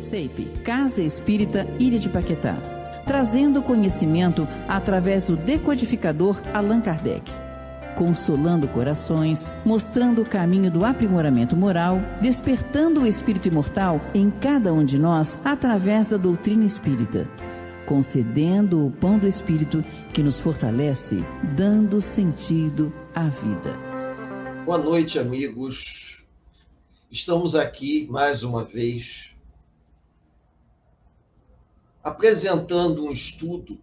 CEIP, Casa Espírita Ilha de Paquetá, trazendo conhecimento através do decodificador Allan Kardec, consolando corações, mostrando o caminho do aprimoramento moral, despertando o espírito imortal em cada um de nós através da doutrina espírita, concedendo o pão do espírito que nos fortalece, dando sentido à vida. Boa noite, amigos. Estamos aqui mais uma vez apresentando um estudo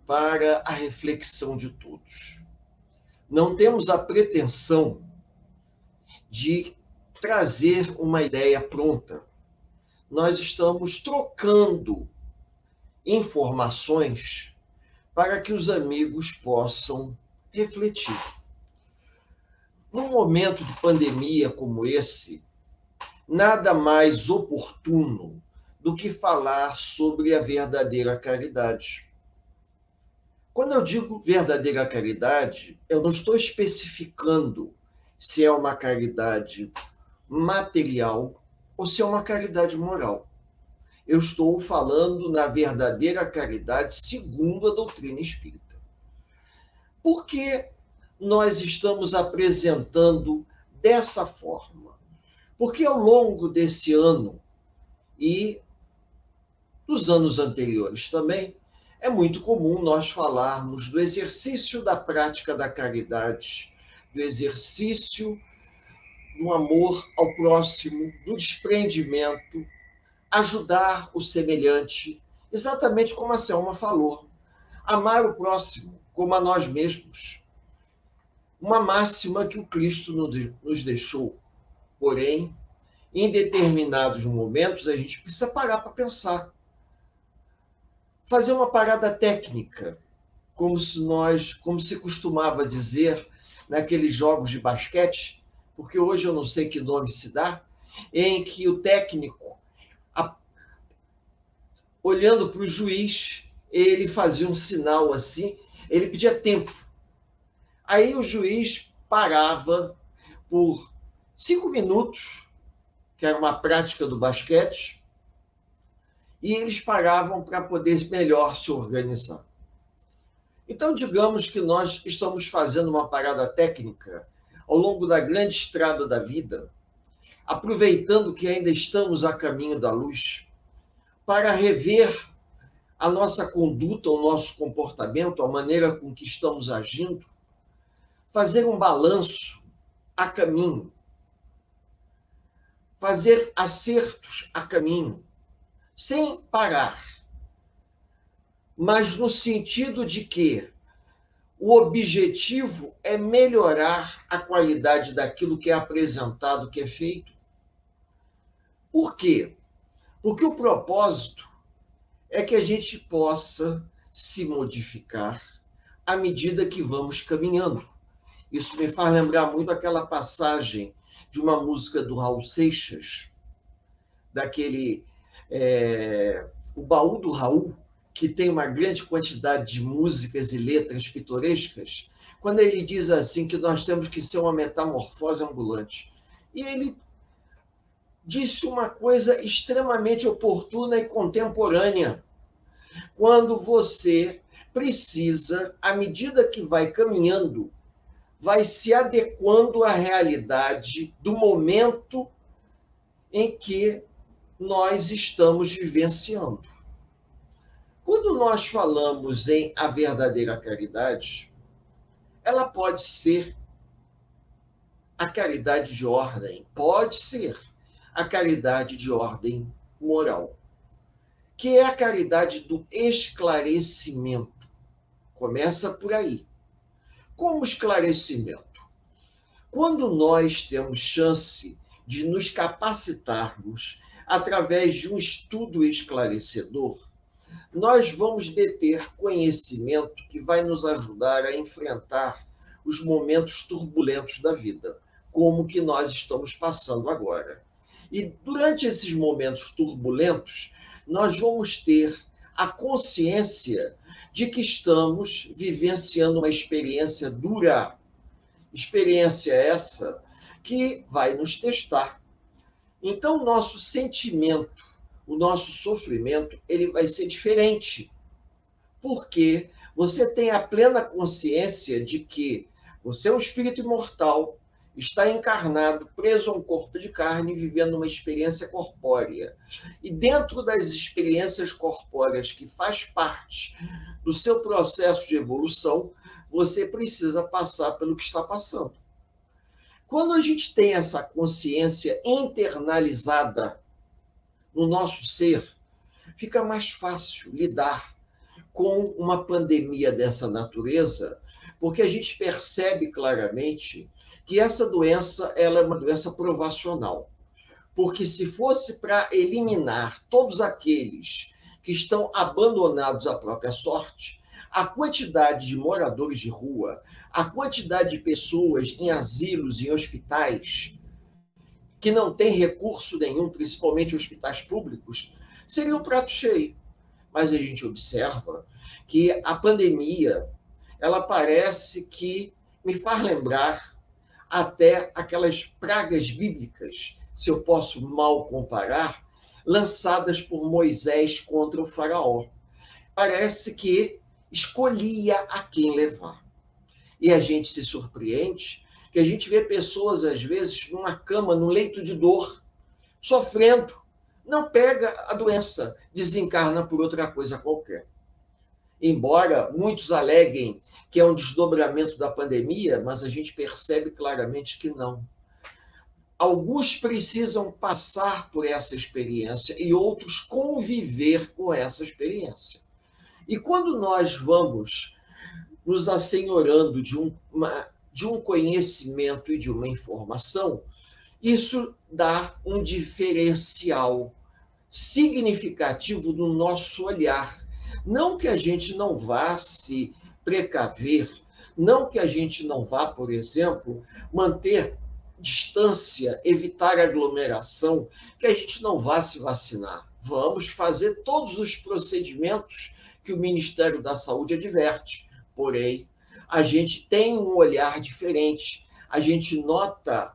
para a reflexão de todos. Não temos a pretensão de trazer uma ideia pronta. Nós estamos trocando informações para que os amigos possam refletir. Num momento de pandemia como esse, nada mais oportuno do que falar sobre a verdadeira caridade. Quando eu digo verdadeira caridade, eu não estou especificando se é uma caridade material ou se é uma caridade moral. Eu estou falando na verdadeira caridade segundo a doutrina espírita. Por que nós estamos apresentando dessa forma? Porque ao longo desse ano e dos anos anteriores também, é muito comum nós falarmos do exercício da prática da caridade, do exercício do amor ao próximo, do desprendimento, ajudar o semelhante, exatamente como a Selma falou. Amar o próximo como a nós mesmos. Uma máxima que o Cristo nos deixou. Porém, em determinados momentos, a gente precisa parar para pensar. Fazer uma parada técnica, como se costumava dizer naqueles jogos de basquete, porque hoje eu não sei que nome se dá, em que o técnico, olhando para o juiz, ele fazia um sinal assim, ele pedia tempo. Aí o juiz parava por 5 minutos, que era uma prática do basquete, e eles paravam para poder melhor se organizar. Então, digamos que nós estamos fazendo uma parada técnica ao longo da grande estrada da vida, aproveitando que ainda estamos a caminho da luz, para rever a nossa conduta, o nosso comportamento, a maneira com que estamos agindo, fazer um balanço a caminho, fazer acertos a caminho, sem parar, mas no sentido de que o objetivo é melhorar a qualidade daquilo que é apresentado, que é feito. Por quê? Porque o propósito é que a gente possa se modificar à medida que vamos caminhando. Isso me faz lembrar muito aquela passagem de uma música do Raul Seixas, daquele O Baú do Raul, que tem uma grande quantidade de músicas e letras pitorescas, quando ele diz assim que nós temos que ser uma metamorfose ambulante. E ele disse uma coisa extremamente oportuna e contemporânea. Quando você precisa, à medida que vai caminhando, vai se adequando à realidade do momento em que nós estamos vivenciando. Quando nós falamos em a verdadeira caridade, ela pode ser a caridade de ordem, pode ser a caridade de ordem moral, que é a caridade do esclarecimento. Começa por aí. Como esclarecimento? Quando nós temos chance de nos capacitarmos através de um estudo esclarecedor, nós vamos deter conhecimento que vai nos ajudar a enfrentar os momentos turbulentos da vida, como que nós estamos passando agora. E durante esses momentos turbulentos, nós vamos ter a consciência de que estamos vivenciando uma experiência dura, experiência essa que vai nos testar. Então, nosso sentimento, o nosso sofrimento ele vai ser diferente, porque você tem a plena consciência de que você é um espírito imortal, está encarnado, preso a um corpo de carne, vivendo uma experiência corpórea. E dentro das experiências corpóreas que faz parte do seu processo de evolução, você precisa passar pelo que está passando. Quando a gente tem essa consciência internalizada no nosso ser, fica mais fácil lidar com uma pandemia dessa natureza, porque a gente percebe claramente que essa doença ela é uma doença provacional. Porque se fosse para eliminar todos aqueles que estão abandonados à própria sorte, a quantidade de moradores de rua, a quantidade de pessoas em asilos, em hospitais, que não têm recurso nenhum, principalmente hospitais públicos, seria um prato cheio. Mas a gente observa que a pandemia, ela parece que me faz lembrar até aquelas pragas bíblicas, se eu posso mal comparar, lançadas por Moisés contra o faraó. Parece que escolhia a quem levar. E a gente se surpreende que a gente vê pessoas, às vezes, numa cama, num leito de dor, sofrendo, não pega a doença, desencarna por outra coisa qualquer. Embora muitos aleguem que é um desdobramento da pandemia, mas a gente percebe claramente que não. Alguns precisam passar por essa experiência e outros conviver com essa experiência. E quando nós vamos nos assenhorando de um conhecimento e de uma informação, isso dá um diferencial significativo no nosso olhar. Não que a gente não vá se precaver, não que a gente não vá, por exemplo, manter distância, evitar aglomeração, que a gente não vá se vacinar. Vamos fazer todos os procedimentos que o Ministério da Saúde adverte. Porém, a gente tem um olhar diferente. A gente nota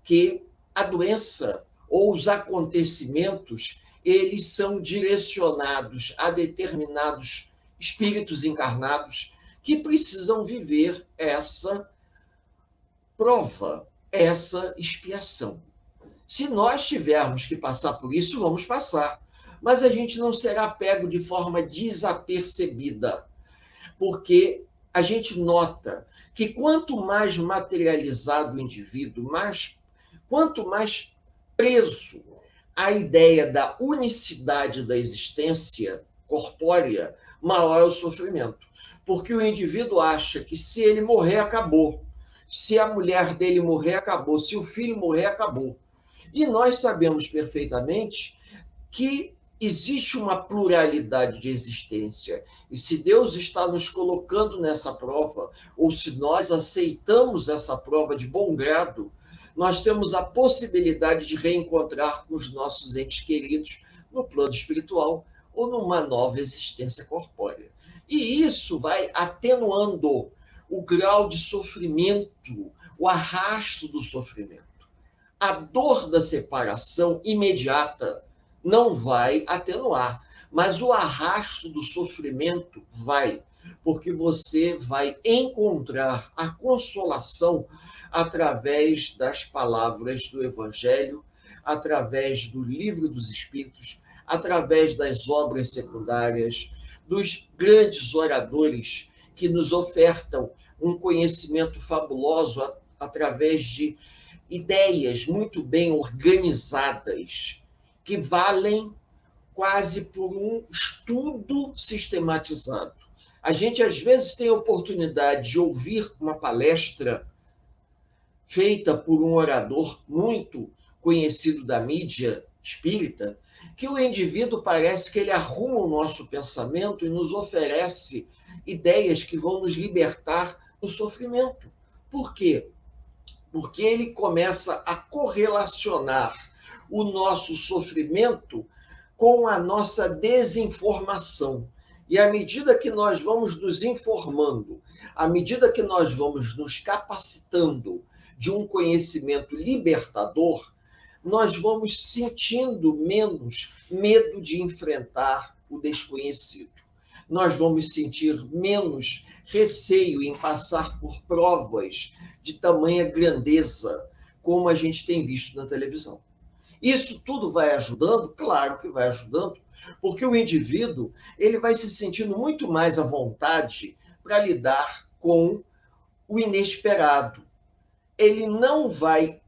que a doença ou os acontecimentos, eles são direcionados a determinados espíritos encarnados que precisam viver essa prova, essa expiação. Se nós tivermos que passar por isso, vamos passar. Mas a gente não será pego de forma desapercebida, porque a gente nota que quanto mais materializado o indivíduo, quanto mais preso à ideia da unicidade da existência corpórea, maior é o sofrimento. Porque o indivíduo acha que se ele morrer, acabou. Se a mulher dele morrer, acabou. Se o filho morrer, acabou. E nós sabemos perfeitamente que existe uma pluralidade de existência. E se Deus está nos colocando nessa prova, ou se nós aceitamos essa prova de bom grado, nós temos a possibilidade de reencontrar com os nossos entes queridos no plano espiritual ou numa nova existência corpórea. E isso vai atenuando o grau de sofrimento, o arrasto do sofrimento. A dor da separação imediata não vai atenuar, mas o arrasto do sofrimento vai, porque você vai encontrar a consolação através das palavras do Evangelho, através do Livro dos Espíritos, através das obras secundárias, dos grandes oradores que nos ofertam um conhecimento fabuloso através de ideias muito bem organizadas, que valem quase por um estudo sistematizado. A gente, às vezes, tem a oportunidade de ouvir uma palestra feita por um orador muito conhecido da mídia espírita, que o indivíduo parece que ele arruma o nosso pensamento e nos oferece ideias que vão nos libertar do sofrimento. Por quê? Porque ele começa a correlacionar o nosso sofrimento com a nossa desinformação. E à medida que nós vamos nos informando, à medida que nós vamos nos capacitando de um conhecimento libertador, nós vamos sentindo menos medo de enfrentar o desconhecido. Nós vamos sentir menos receio em passar por provas de tamanha grandeza, como a gente tem visto na televisão. Isso tudo vai ajudando? Claro que vai ajudando, porque o indivíduo ele vai se sentindo muito mais à vontade para lidar com o inesperado. Ele não vai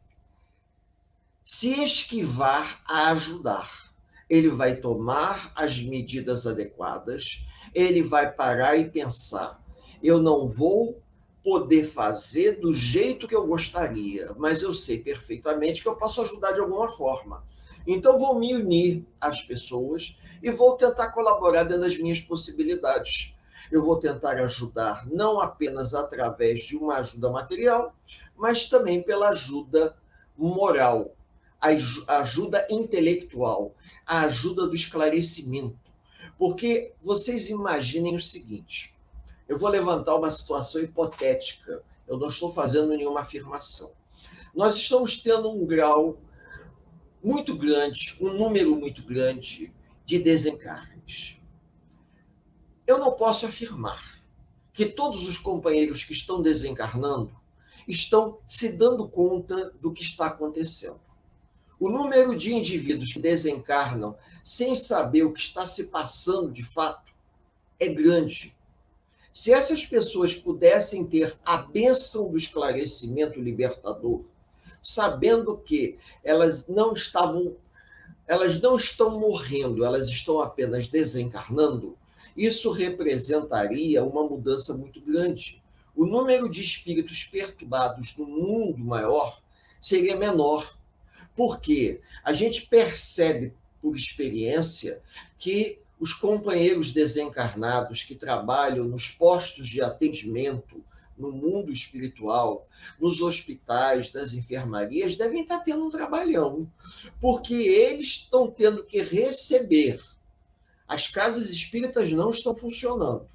se esquivar a ajudar. Ele vai tomar as medidas adequadas, ele vai parar e pensar: eu não vou poder fazer do jeito que eu gostaria, mas eu sei perfeitamente que eu posso ajudar de alguma forma. Então vou me unir às pessoas e vou tentar colaborar dentro das minhas possibilidades. Eu vou tentar ajudar não apenas através de uma ajuda material, mas também pela ajuda moral, a ajuda intelectual, a ajuda do esclarecimento. Porque vocês imaginem o seguinte: eu vou levantar uma situação hipotética, eu não estou fazendo nenhuma afirmação. Nós estamos tendo um grau muito grande, um número muito grande de desencarnes. Eu não posso afirmar que todos os companheiros que estão desencarnando estão se dando conta do que está acontecendo. O número de indivíduos que desencarnam sem saber o que está se passando de fato é grande. Se essas pessoas pudessem ter a bênção do esclarecimento libertador, sabendo que elas não estão morrendo, elas estão apenas desencarnando, isso representaria uma mudança muito grande. O número de espíritos perturbados no mundo maior seria menor, porque a gente percebe por experiência que os companheiros desencarnados que trabalham nos postos de atendimento, no mundo espiritual, nos hospitais, nas enfermarias, devem estar tendo um trabalhão, porque eles estão tendo que receber. As casas espíritas não estão funcionando.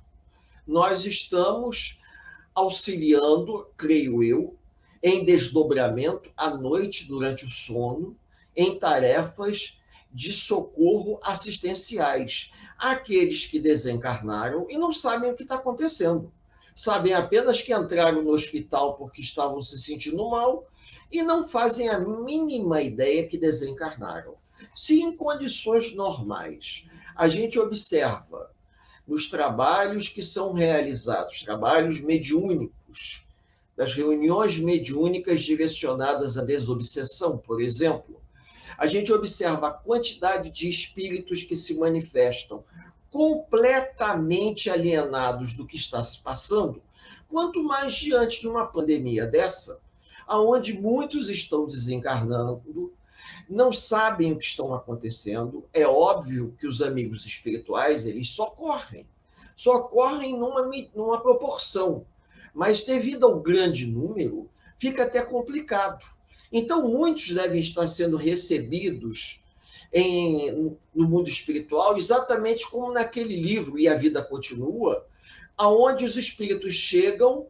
Nós estamos auxiliando, creio eu, em desdobramento à noite, durante o sono, em tarefas de socorro assistenciais àqueles que desencarnaram e não sabem o que está acontecendo. Sabem apenas que entraram no hospital porque estavam se sentindo mal e não fazem a mínima ideia que desencarnaram. Se em condições normais a gente observa nos trabalhos que são realizados, trabalhos mediúnicos, das reuniões mediúnicas direcionadas à desobsessão, por exemplo, a gente observa a quantidade de espíritos que se manifestam completamente alienados do que está se passando, quanto mais diante de uma pandemia dessa, onde muitos estão desencarnando, não sabem o que estão acontecendo. É óbvio que os amigos espirituais, eles socorrem numa proporção, mas devido ao grande número, fica até complicado. Então, muitos devem estar sendo recebidos no mundo espiritual, exatamente como naquele livro E a Vida Continua, aonde os espíritos chegam,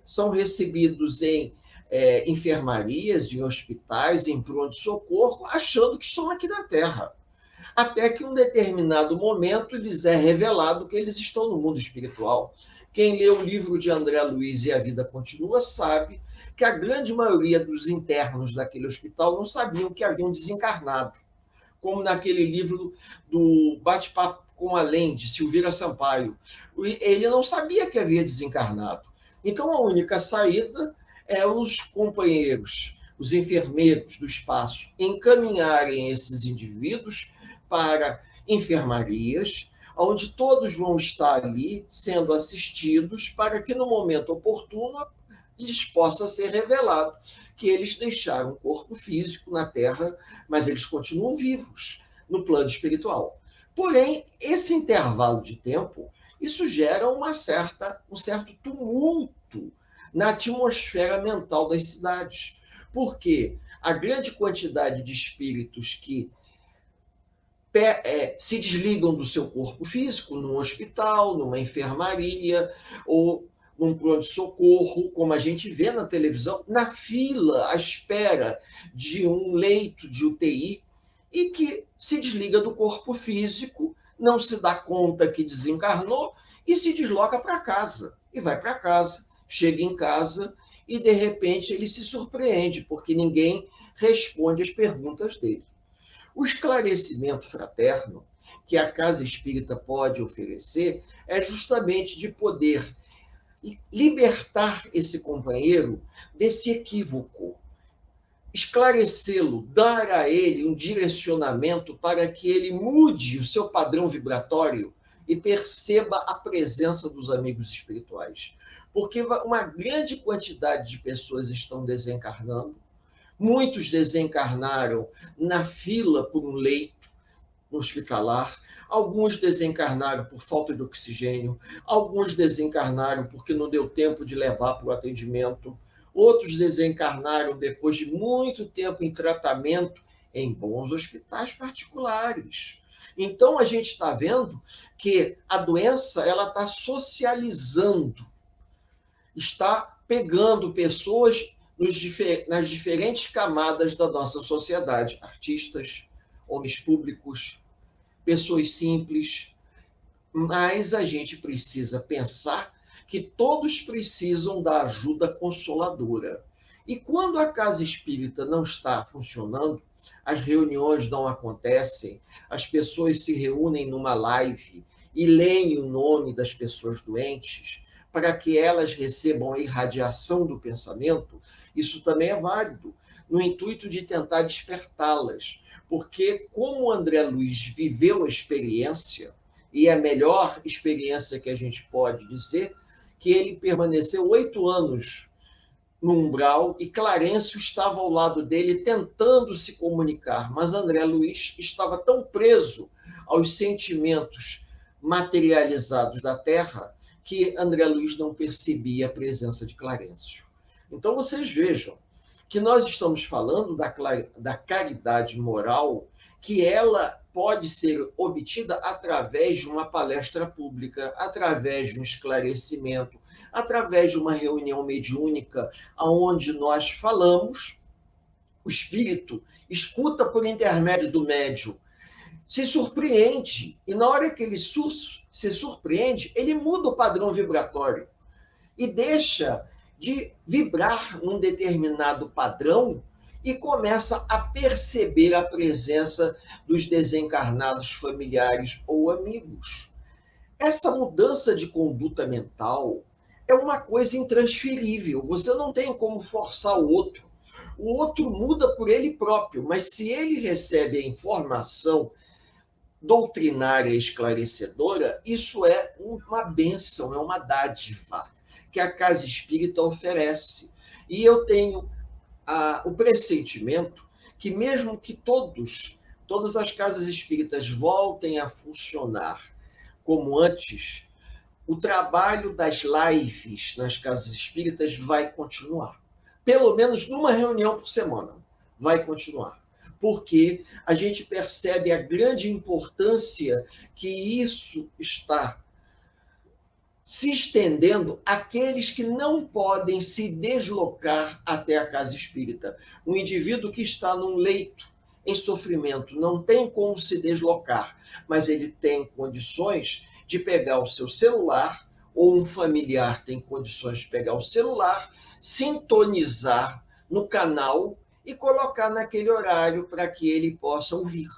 são recebidos em enfermarias, em hospitais, em pronto-socorro, achando que estão aqui na Terra. Até que em um determinado momento lhes é revelado que eles estão no mundo espiritual. Quem lê o livro de André Luiz E a Vida Continua sabe que a grande maioria dos internos daquele hospital não sabiam que haviam desencarnado. Como naquele livro do Bate-Papo com Além, de Silveira Sampaio. Ele não sabia que havia desencarnado. Então a única saída é os companheiros, os enfermeiros do espaço, encaminharem esses indivíduos para enfermarias, onde todos vão estar ali sendo assistidos para que no momento oportuno lhes possa ser revelado que eles deixaram o corpo físico na Terra, mas eles continuam vivos no plano espiritual. Porém, esse intervalo de tempo, isso gera um certo tumulto na atmosfera mental das cidades, porque a grande quantidade de espíritos que se desligam do seu corpo físico num hospital, numa enfermaria, ou num pronto-socorro, como a gente vê na televisão, na fila, à espera de um leito de UTI, e que se desliga do corpo físico, não se dá conta que desencarnou e se desloca para casa. E vai para casa, chega em casa e, de repente, ele se surpreende, porque ninguém responde as perguntas dele. O esclarecimento fraterno que a casa espírita pode oferecer é justamente de poder libertar esse companheiro desse equívoco, esclarecê-lo, dar a ele um direcionamento para que ele mude o seu padrão vibratório e perceba a presença dos amigos espirituais. Porque uma grande quantidade de pessoas estão desencarnando, muitos desencarnaram na fila por um leito no hospitalar, alguns desencarnaram por falta de oxigênio, alguns desencarnaram porque não deu tempo de levar para o atendimento, outros desencarnaram depois de muito tempo em tratamento em bons hospitais particulares. Então a gente está vendo que a doença ela está socializando, está pegando pessoas nas diferentes camadas da nossa sociedade, artistas, homens públicos, pessoas simples, mas a gente precisa pensar que todos precisam da ajuda consoladora. E quando a casa espírita não está funcionando, as reuniões não acontecem, as pessoas se reúnem numa live e leem o nome das pessoas doentes para que elas recebam a irradiação do pensamento, isso também é válido, no intuito de tentar despertá-las. Porque, como o André Luiz viveu a experiência, e é a melhor experiência que a gente pode dizer, que ele permaneceu 8 anos no umbral e Clarencio estava ao lado dele tentando se comunicar, mas André Luiz estava tão preso aos sentimentos materializados da Terra que André Luiz não percebia a presença de Clarencio. Então, vocês vejam que nós estamos falando da caridade moral, que ela pode ser obtida através de uma palestra pública, através de um esclarecimento, através de uma reunião mediúnica, onde nós falamos, o espírito escuta por intermédio do médium, se surpreende, e na hora que ele se surpreende, ele muda o padrão vibratório e deixa de vibrar num determinado padrão e começa a perceber a presença dos desencarnados familiares ou amigos. Essa mudança de conduta mental é uma coisa intransferível. Você não tem como forçar o outro. O outro muda por ele próprio, mas se ele recebe a informação doutrinária esclarecedora, isso é uma bênção, é uma dádiva que a casa espírita oferece. E eu tenho o pressentimento que mesmo que todas as casas espíritas voltem a funcionar como antes, o trabalho das lives nas casas espíritas vai continuar. Pelo menos numa reunião por semana vai continuar. Porque a gente percebe a grande importância que isso está se estendendo àqueles que não podem se deslocar até a casa espírita. Um indivíduo que está num leito em sofrimento não tem como se deslocar, mas ele tem condições de pegar o seu celular, ou um familiar tem condições de pegar o celular, sintonizar no canal e colocar naquele horário para que ele possa ouvir.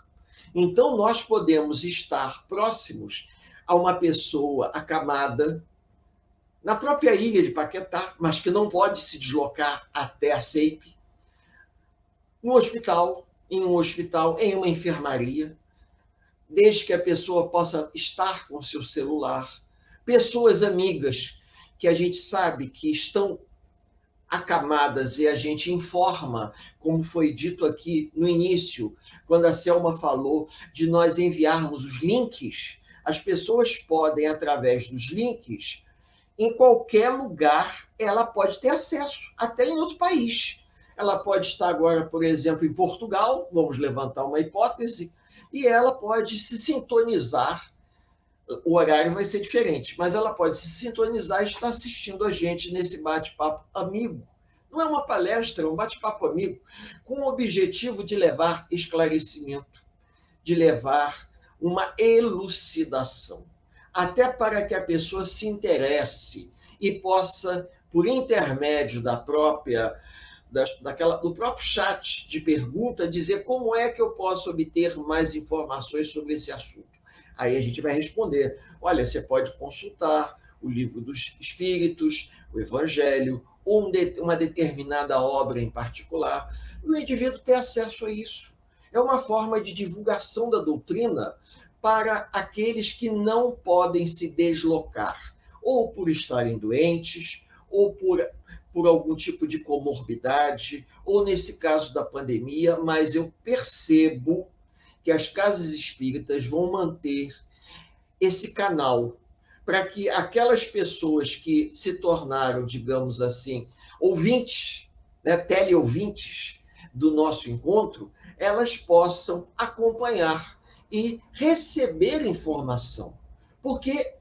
Então, nós podemos estar próximos a uma pessoa acamada na própria ilha de Paquetá, mas que não pode se deslocar até a CEIP, no hospital, em um hospital, em uma enfermaria, desde que a pessoa possa estar com seu celular. Pessoas amigas que a gente sabe que estão acamadas e a gente informa, como foi dito aqui no início, quando a Selma falou de nós enviarmos os links, as pessoas podem, através dos links, em qualquer lugar, ela pode ter acesso, até em outro país. Ela pode estar agora, por exemplo, em Portugal, vamos levantar uma hipótese, e ela pode se sintonizar o horário vai ser diferente, mas ela pode se sintonizar e estar assistindo a gente nesse bate-papo amigo. Não é uma palestra, é um bate-papo amigo, com o objetivo de levar esclarecimento, de levar uma elucidação, até para que a pessoa se interesse e possa, por intermédio da própria do próprio chat de pergunta, dizer como é que eu posso obter mais informações sobre esse assunto. Aí a gente vai responder, olha, você pode consultar o Livro dos Espíritos, o Evangelho, ou uma determinada obra em particular, e o indivíduo ter acesso a isso. É uma forma de divulgação da doutrina para aqueles que não podem se deslocar, ou por estarem doentes, ou por algum tipo de comorbidade, ou nesse caso da pandemia, mas eu percebo que as casas espíritas vão manter esse canal para que aquelas pessoas que se tornaram, digamos assim, ouvintes, né, teleouvintes do nosso encontro, elas possam acompanhar e receber informação. Porque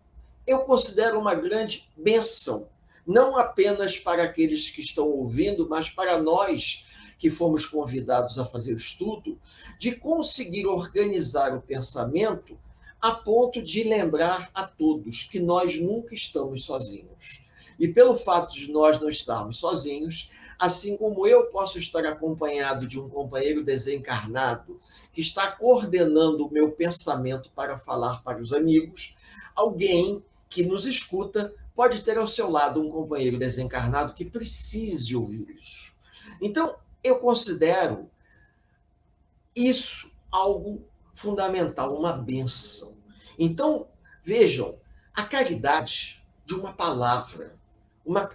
eu considero uma grande bênção, não apenas para aqueles que estão ouvindo, mas para nós que fomos convidados a fazer o estudo, de conseguir organizar o pensamento a ponto de lembrar a todos que nós nunca estamos sozinhos. E pelo fato de nós não estarmos sozinhos, assim como eu posso estar acompanhado de um companheiro desencarnado que está coordenando o meu pensamento para falar para os amigos, alguém que nos escuta pode ter ao seu lado um companheiro desencarnado que precise ouvir isso. Então, eu considero isso algo fundamental, uma bênção. Então, vejam, a caridade de uma palavra,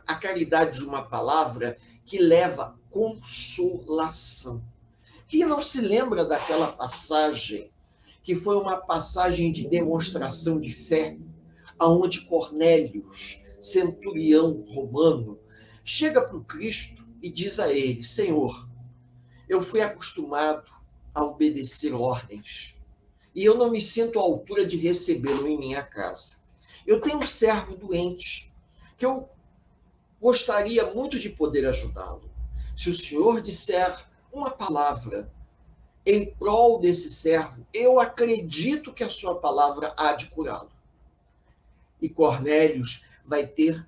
a caridade de uma palavra que leva consolação. Quem não se lembra daquela passagem, que foi uma passagem de demonstração de fé, aonde Cornélios, centurião romano, chega para o Cristo e diz a ele, Senhor, eu fui acostumado a obedecer ordens e eu não me sinto à altura de recebê-lo em minha casa. Eu tenho um servo doente que eu gostaria muito de poder ajudá-lo. Se o senhor disser uma palavra em prol desse servo, eu acredito que a sua palavra há de curá-lo. E Cornélios vai ter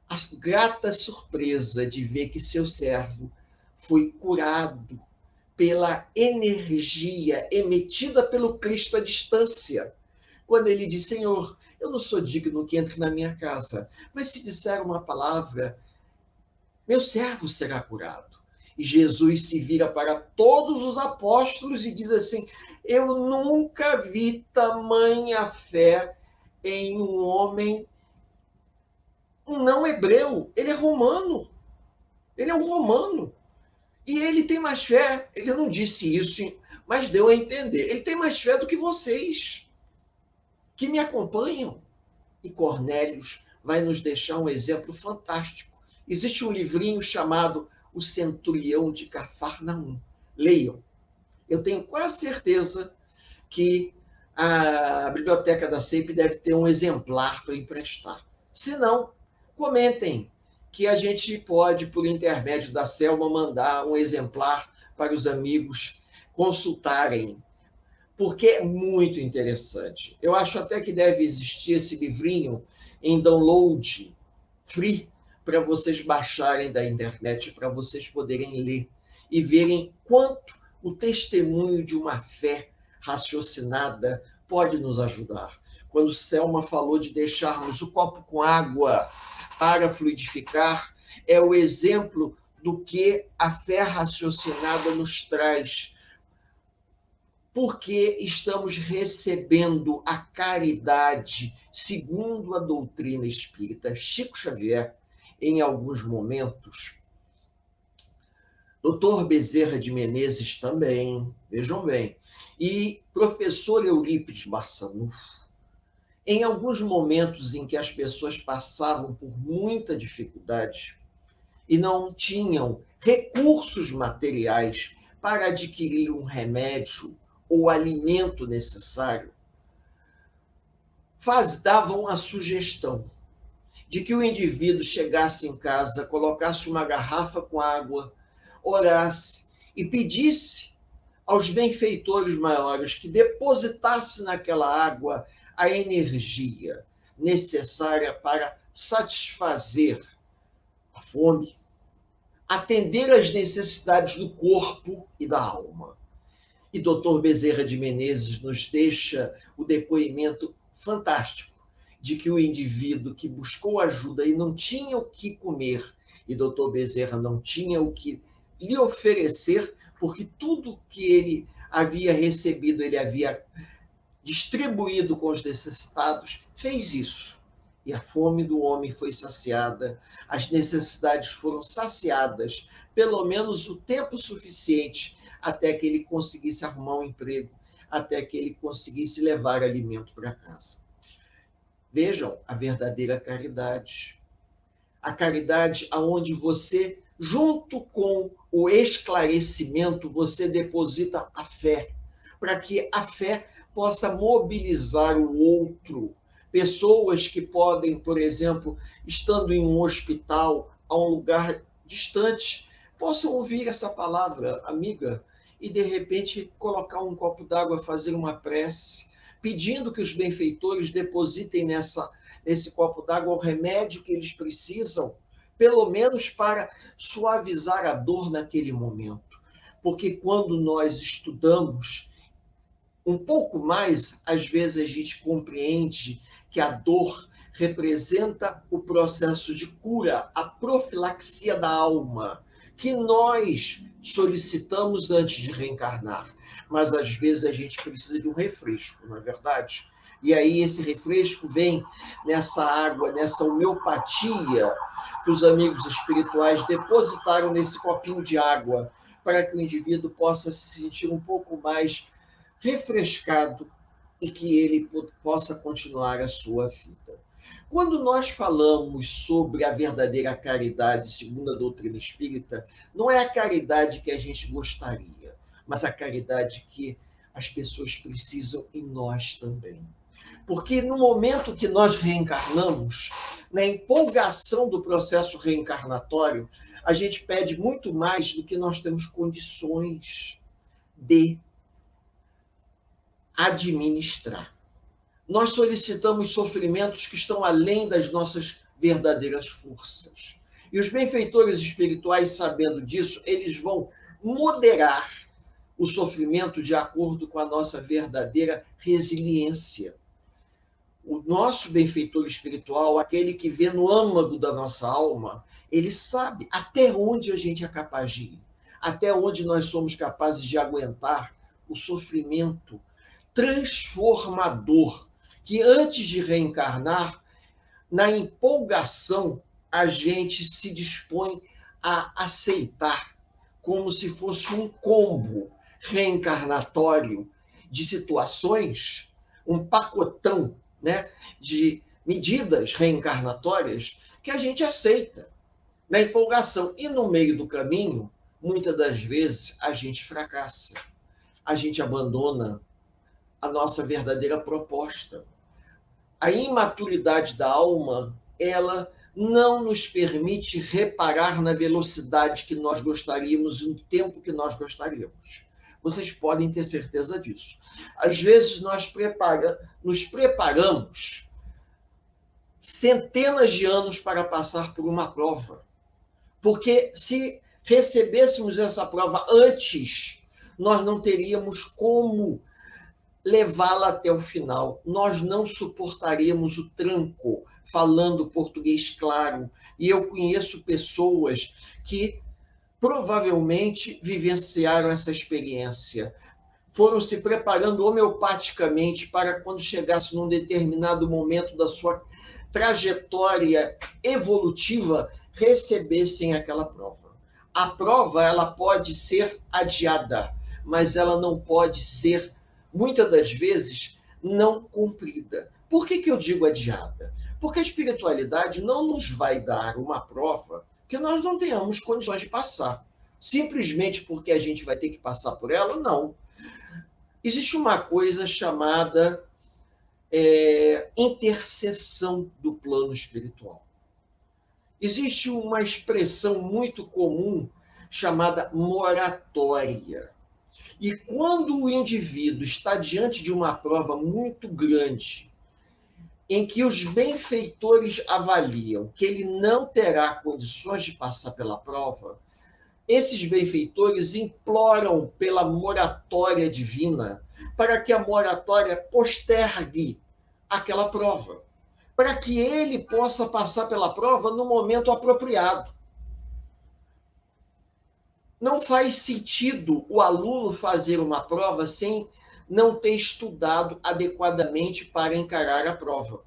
a grata surpresa de ver que seu servo foi curado pela energia emitida pelo Cristo à distância. Quando ele diz, Senhor, eu não sou digno que entre na minha casa, mas se disser uma palavra, meu servo será curado. E Jesus se vira para todos os apóstolos e diz assim, eu nunca vi tamanha fé em um homem, um não hebreu, ele é romano, ele é um romano. E ele tem mais fé, ele não disse isso, mas deu a entender. Ele tem mais fé do que vocês, que me acompanham. E Cornélios vai nos deixar um exemplo fantástico. Existe um livrinho chamado O Centurião de Cafarnaum. Leiam. Eu tenho quase certeza que a biblioteca da CEIP deve ter um exemplar para emprestar. Se não, comentem que a gente pode, por intermédio da Selma, mandar um exemplar para os amigos consultarem, porque é muito interessante. Eu acho até que deve existir esse livrinho em download free para vocês baixarem da internet, para vocês poderem ler e verem quanto o testemunho de uma fé raciocinada pode nos ajudar. Quando Selma falou de deixarmos o copo com água para fluidificar, é o exemplo do que a fé raciocinada nos traz, porque estamos recebendo a caridade segundo a doutrina espírita. Chico Xavier, em alguns momentos, Dr. Bezerra de Menezes também, vejam bem, e professor Eurípides Barçanufo, em alguns momentos em que as pessoas passavam por muita dificuldade e não tinham recursos materiais para adquirir um remédio ou alimento necessário, davam a sugestão de que o indivíduo chegasse em casa, colocasse uma garrafa com água, orasse e pedisse aos benfeitores maiores que depositasse naquela água a energia necessária para satisfazer a fome, atender às necessidades do corpo e da alma. E Dr. Bezerra de Menezes nos deixa o depoimento fantástico de que o indivíduo que buscou ajuda e não tinha o que comer, e Dr. Bezerra não tinha o que lhe oferecer, porque tudo que ele havia recebido, ele havia distribuído com os necessitados, fez isso. E a fome do homem foi saciada, as necessidades foram saciadas, pelo menos o tempo suficiente até que ele conseguisse arrumar um emprego, até que ele conseguisse levar alimento para casa. Vejam a verdadeira caridade. A caridade aonde você, junto com o esclarecimento, você deposita a fé, para que a fé possa mobilizar o outro. Pessoas que podem, por exemplo, estando em um hospital, a um lugar distante, possam ouvir essa palavra amiga e, de repente, colocar um copo d'água, fazer uma prece, pedindo que os benfeitores depositem nesse copo d'água o remédio que eles precisam, pelo menos para suavizar a dor naquele momento. Porque quando nós estudamos um pouco mais, às vezes a gente compreende que a dor representa o processo de cura, a profilaxia da alma, que nós solicitamos antes de reencarnar. Mas às vezes a gente precisa de um refresco, não é verdade? E aí esse refresco vem nessa água, nessa homeopatia que os amigos espirituais depositaram nesse copinho de água, para que o indivíduo possa se sentir um pouco mais refrescado e que ele possa continuar a sua vida. Quando nós falamos sobre a verdadeira caridade, segundo a doutrina espírita, não é a caridade que a gente gostaria, mas a caridade que as pessoas precisam e nós também. Porque no momento que nós reencarnamos, na empolgação do processo reencarnatório, a gente pede muito mais do que nós temos condições de administrar. Nós solicitamos sofrimentos que estão além das nossas verdadeiras forças. E os benfeitores espirituais, sabendo disso, eles vão moderar o sofrimento de acordo com a nossa verdadeira resiliência. O nosso benfeitor espiritual, aquele que vê no âmago da nossa alma, ele sabe até onde a gente é capaz de ir, até onde nós somos capazes de aguentar o sofrimento transformador, que antes de reencarnar, na empolgação, a gente se dispõe a aceitar como se fosse um combo reencarnatório de situações, um pacotão, né, de medidas reencarnatórias que a gente aceita na empolgação. E no meio do caminho, muitas das vezes, a gente fracassa, a gente abandona a nossa verdadeira proposta. A imaturidade da alma, ela não nos permite reparar na velocidade que nós gostaríamos, no tempo que nós gostaríamos. Vocês podem ter certeza disso. Às vezes nós nos preparamos centenas de anos para passar por uma prova. Porque se recebêssemos essa prova antes, nós não teríamos como levá-la até o final. Nós não suportaríamos o tranco, falando português claro. E eu conheço pessoas que provavelmente vivenciaram essa experiência. Foram se preparando homeopaticamente para quando chegasse num determinado momento da sua trajetória evolutiva, recebessem aquela prova. A prova, ela pode ser adiada, mas ela não pode ser, muitas das vezes, não cumprida. Por que eu digo adiada? Porque a espiritualidade não nos vai dar uma prova que nós não tenhamos condições de passar. Simplesmente porque a gente vai ter que passar por ela? Não. Existe uma coisa chamada intercessão do plano espiritual. Existe uma expressão muito comum chamada moratória. E quando o indivíduo está diante de uma prova muito grande, em que os benfeitores avaliam que ele não terá condições de passar pela prova, esses benfeitores imploram pela moratória divina para que a moratória postergue aquela prova, para que ele possa passar pela prova no momento apropriado. Não faz sentido o aluno fazer uma prova sem não ter estudado adequadamente para encarar a prova.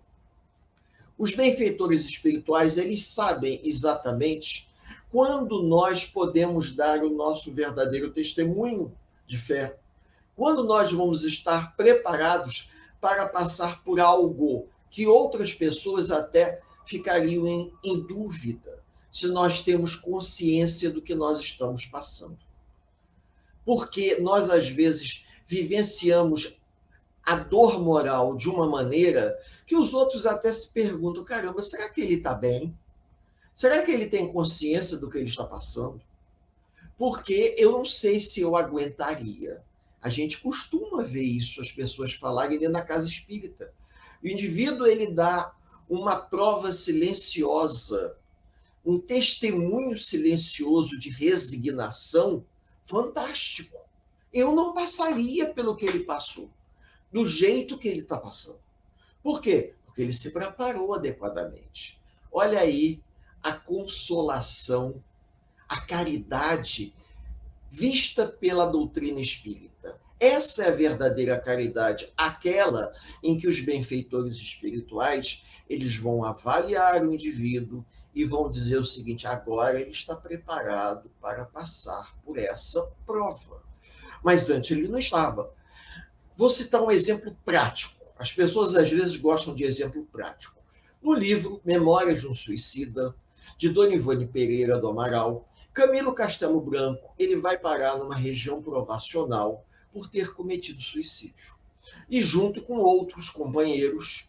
Os benfeitores espirituais, eles sabem exatamente quando nós podemos dar o nosso verdadeiro testemunho de fé, quando nós vamos estar preparados para passar por algo que outras pessoas até ficariam em dúvida, se nós temos consciência do que nós estamos passando. Porque nós, às vezes, vivenciamos a dor moral de uma maneira que os outros até se perguntam, caramba, será que ele está bem? Será que ele tem consciência do que ele está passando? Porque eu não sei se eu aguentaria. A gente costuma ver isso, as pessoas falarem dentro da casa espírita. O indivíduo, ele dá uma prova silenciosa, um testemunho silencioso de resignação fantástico. Eu não passaria pelo que ele passou, do jeito que ele está passando. Por quê? Porque ele se preparou adequadamente. Olha aí a consolação, a caridade vista pela doutrina espírita. Essa é a verdadeira caridade, aquela em que os benfeitores espirituais, eles vão avaliar o indivíduo e vão dizer o seguinte, agora ele está preparado para passar por essa prova. Mas antes ele não estava. Vou citar um exemplo prático. As pessoas às vezes gostam de exemplo prático. No livro Memórias de um Suicida, de Dona Ivone Pereira do Amaral, Camilo Castelo Branco, ele vai parar numa região provacional por ter cometido suicídio. E junto com outros companheiros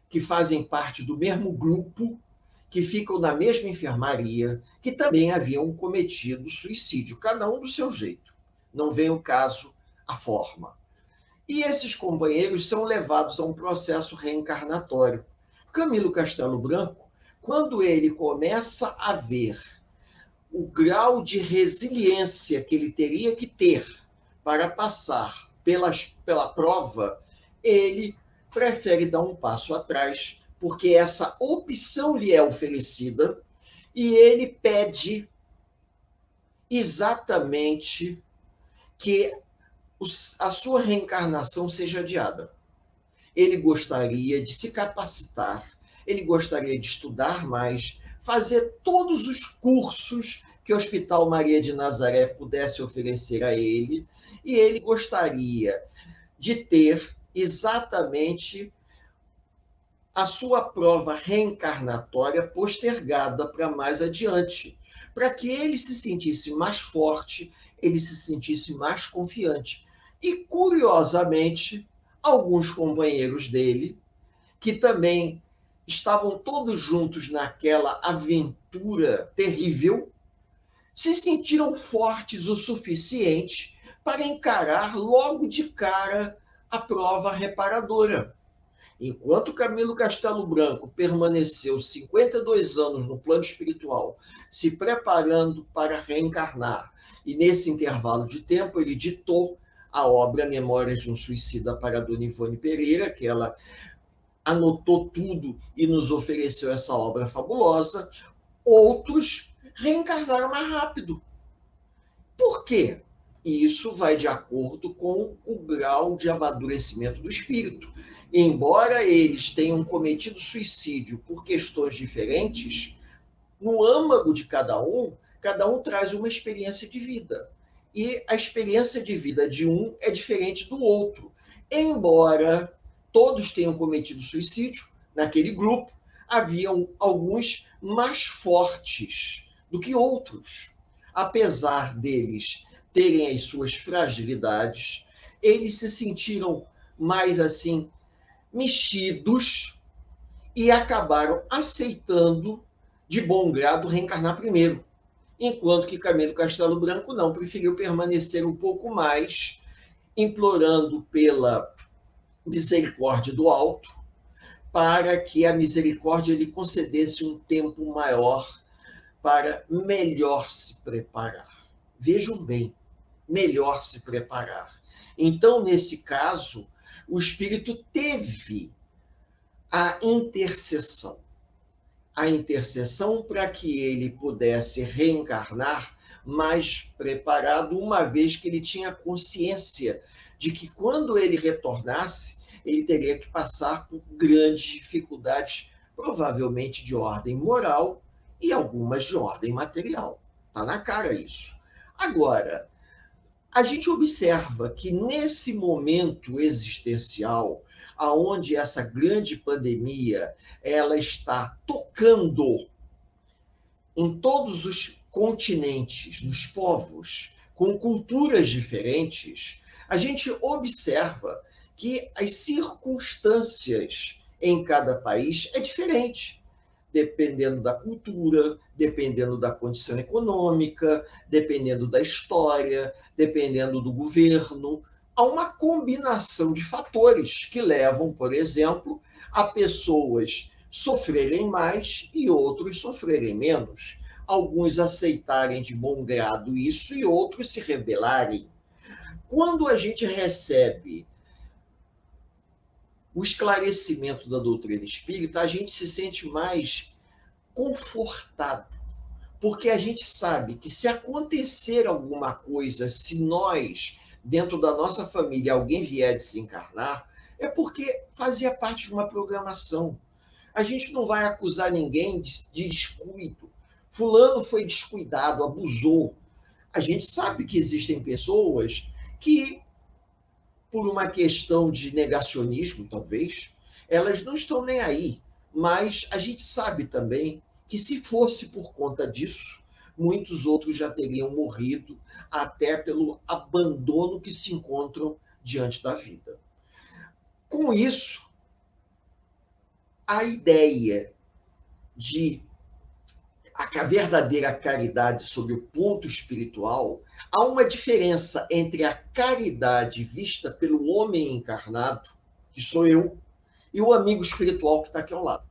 que fazem parte do mesmo grupo, que ficam na mesma enfermaria, que também haviam cometido suicídio, cada um do seu jeito. Não vem o caso a forma. E esses companheiros são levados a um processo reencarnatório. Camilo Castelo Branco, quando ele começa a ver o grau de resiliência que ele teria que ter para passar pela prova, ele prefere dar um passo atrás, porque essa opção lhe é oferecida e ele pede exatamente que a sua reencarnação seja adiada. Ele gostaria de se capacitar, ele gostaria de estudar mais, fazer todos os cursos que o Hospital Maria de Nazaré pudesse oferecer a ele, e ele gostaria de ter exatamente a sua prova reencarnatória postergada para mais adiante, para que ele se sentisse mais forte, ele se sentisse mais confiante. E, curiosamente, alguns companheiros dele, que também estavam todos juntos naquela aventura terrível, se sentiram fortes o suficiente para encarar logo de cara a prova reparadora. Enquanto Camilo Castelo Branco permaneceu 52 anos no plano espiritual, se preparando para reencarnar, e nesse intervalo de tempo ele ditou a obra Memórias de um Suicida para a Dona Ivone Pereira, que ela anotou tudo e nos ofereceu essa obra fabulosa, outros reencarnaram mais rápido. Por quê? Isso vai de acordo com o grau de amadurecimento do espírito. Embora eles tenham cometido suicídio por questões diferentes, no âmago de cada um traz uma experiência de vida. E a experiência de vida de um é diferente do outro. Embora todos tenham cometido suicídio, naquele grupo haviam alguns mais fortes do que outros. Apesar deles terem as suas fragilidades, eles se sentiram mais assim mexidos e acabaram aceitando de bom grado reencarnar primeiro, enquanto que Camilo Castelo Branco não, preferiu permanecer um pouco mais, implorando pela misericórdia do alto, para que a misericórdia lhe concedesse um tempo maior para melhor se preparar. Vejam bem, melhor se preparar. Então, nesse caso, o espírito teve a intercessão para que ele pudesse reencarnar mais preparado, uma vez que ele tinha consciência de que quando ele retornasse, ele teria que passar por grandes dificuldades, provavelmente de ordem moral e algumas de ordem material. Está na cara isso. Agora, a gente observa que nesse momento existencial, aonde essa grande pandemia ela está tocando em todos os continentes, nos povos, com culturas diferentes, a gente observa que as circunstâncias em cada país é diferente, dependendo da cultura, dependendo da condição econômica, dependendo da história, dependendo do governo. Há uma combinação de fatores que levam, por exemplo, a pessoas sofrerem mais e outros sofrerem menos. Alguns aceitarem de bom grado isso e outros se rebelarem. Quando a gente recebe o esclarecimento da doutrina espírita, a gente se sente mais confortado, porque a gente sabe que se acontecer alguma coisa, se nós, dentro da nossa família, alguém vier desencarnar, é porque fazia parte de uma programação. A gente não vai acusar ninguém de descuido. Fulano foi descuidado, abusou. A gente sabe que existem pessoas que, por uma questão de negacionismo, talvez, elas não estão nem aí. Mas a gente sabe também que, se fosse por conta disso, muitos outros já teriam morrido, até pelo abandono que se encontram diante da vida. Com isso, a ideia de a verdadeira caridade sob o ponto espiritual, há uma diferença entre a caridade vista pelo homem encarnado, que sou eu, e o amigo espiritual que está aqui ao lado.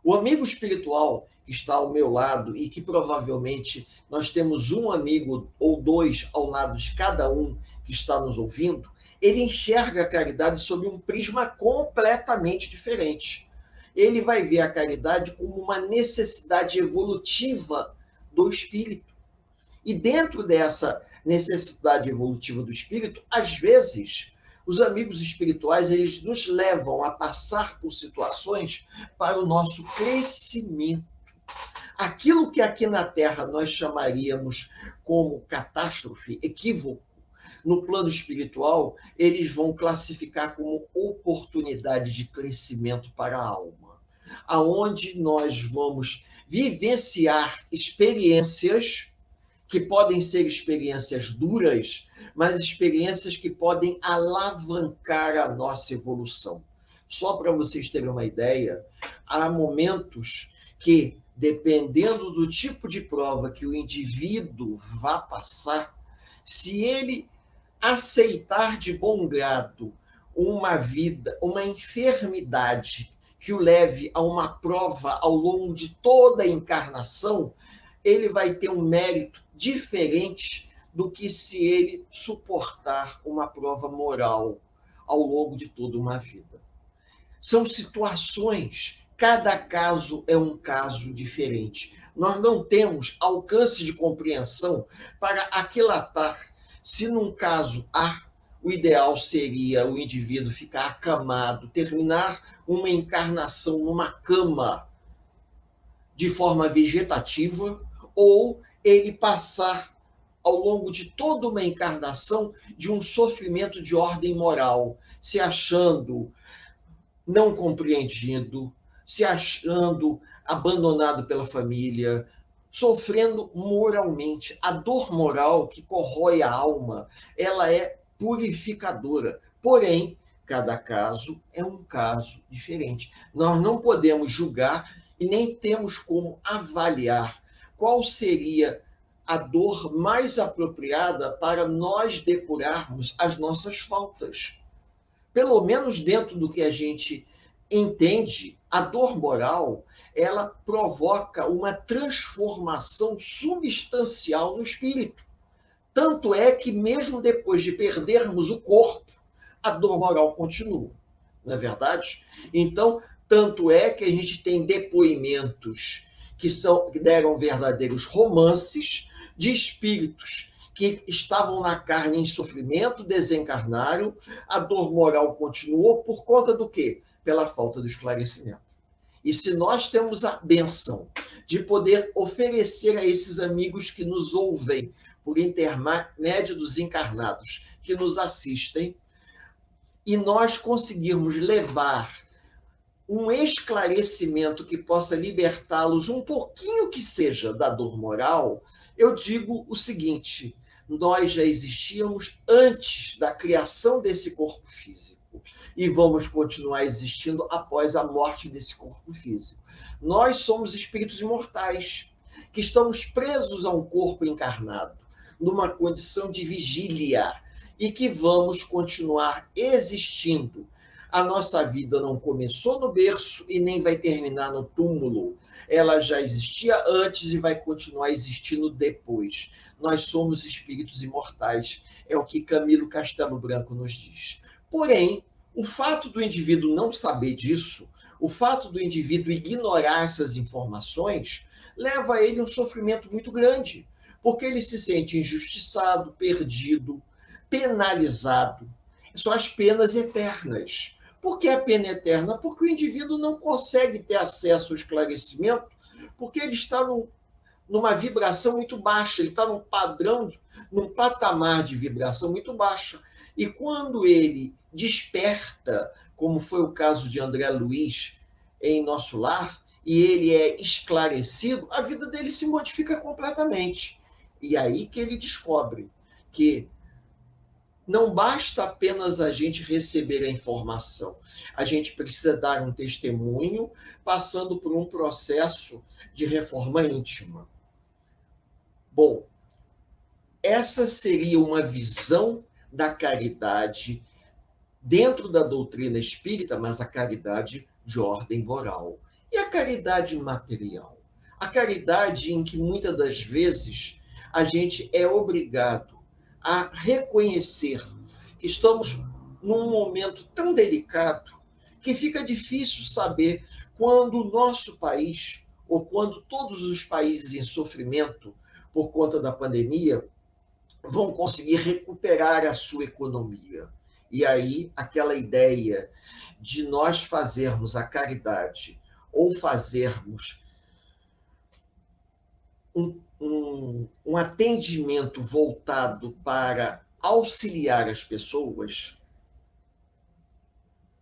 O amigo espiritual que está ao meu lado e que provavelmente nós temos um amigo ou dois ao lado de cada um que está nos ouvindo, ele enxerga a caridade sob um prisma completamente diferente. Ele vai ver a caridade como uma necessidade evolutiva do espírito. E dentro dessa necessidade evolutiva do espírito, às vezes, os amigos espirituais eles nos levam a passar por situações para o nosso crescimento. Aquilo que aqui na Terra nós chamaríamos como catástrofe, equívoco, no plano espiritual, eles vão classificar como oportunidade de crescimento para a alma, aonde nós vamos vivenciar experiências que podem ser experiências duras, mas experiências que podem alavancar a nossa evolução. Só para vocês terem uma ideia, há momentos que, dependendo do tipo de prova que o indivíduo vá passar, se ele aceitar de bom grado uma vida, uma enfermidade que o leve a uma prova ao longo de toda a encarnação, ele vai ter um mérito diferente do que se ele suportar uma prova moral ao longo de toda uma vida. São situações, cada caso é um caso diferente. Nós não temos alcance de compreensão para aquilatar se num caso A, o ideal seria o indivíduo ficar acamado, terminar uma encarnação numa cama de forma vegetativa, ou ele passar ao longo de toda uma encarnação de um sofrimento de ordem moral, se achando não compreendido, se achando abandonado pela família, sofrendo moralmente. A dor moral que corrói a alma, ela é purificadora. Porém, Cada caso é um caso diferente. Nós não podemos julgar e nem temos como avaliar qual seria a dor mais apropriada para nós depurarmos as nossas faltas. Pelo menos dentro do que a gente entende, a dor moral, ela provoca uma transformação substancial no espírito. Tanto é que mesmo depois de perdermos o corpo, a dor moral continua, não é verdade? Então, tanto é que a gente tem depoimentos que deram verdadeiros romances de espíritos que estavam na carne em sofrimento, desencarnaram, a dor moral continuou por conta do quê? Pela falta do esclarecimento. E se nós temos a bênção de poder oferecer a esses amigos que nos ouvem por intermédio dos encarnados que nos assistem, e nós conseguirmos levar um esclarecimento que possa libertá-los um pouquinho que seja da dor moral, eu digo o seguinte: nós já existíamos antes da criação desse corpo físico e vamos continuar existindo após a morte desse corpo físico. Nós somos espíritos imortais que estamos presos a um corpo encarnado, numa condição de vigília, e que vamos continuar existindo. A nossa vida não começou no berço e nem vai terminar no túmulo. Ela já existia antes e vai continuar existindo depois. Nós somos espíritos imortais, é o que Camilo Castelo Branco nos diz. Porém, o fato do indivíduo não saber disso, o fato do indivíduo ignorar essas informações, leva a ele um sofrimento muito grande, porque ele se sente injustiçado, perdido, penalizado. São as penas eternas. Por que a pena eterna? Porque o indivíduo não consegue ter acesso ao esclarecimento, porque ele está numa vibração muito baixa, ele está num patamar de vibração muito baixa. E quando ele desperta, como foi o caso de André Luiz em Nosso Lar, e ele é esclarecido, a vida dele se modifica completamente. E aí que ele descobre que não basta apenas a gente receber a informação, a gente precisa dar um testemunho, passando por um processo de reforma íntima. Bom, essa seria uma visão da caridade dentro da doutrina espírita, mas a caridade de ordem moral. E a caridade material? A caridade em que muitas das vezes a gente é obrigado a reconhecer que estamos num momento tão delicado que fica difícil saber quando o nosso país, ou quando todos os países em sofrimento por conta da pandemia, vão conseguir recuperar a sua economia. E aí, aquela ideia de nós fazermos a caridade ou fazermos um atendimento voltado para auxiliar as pessoas,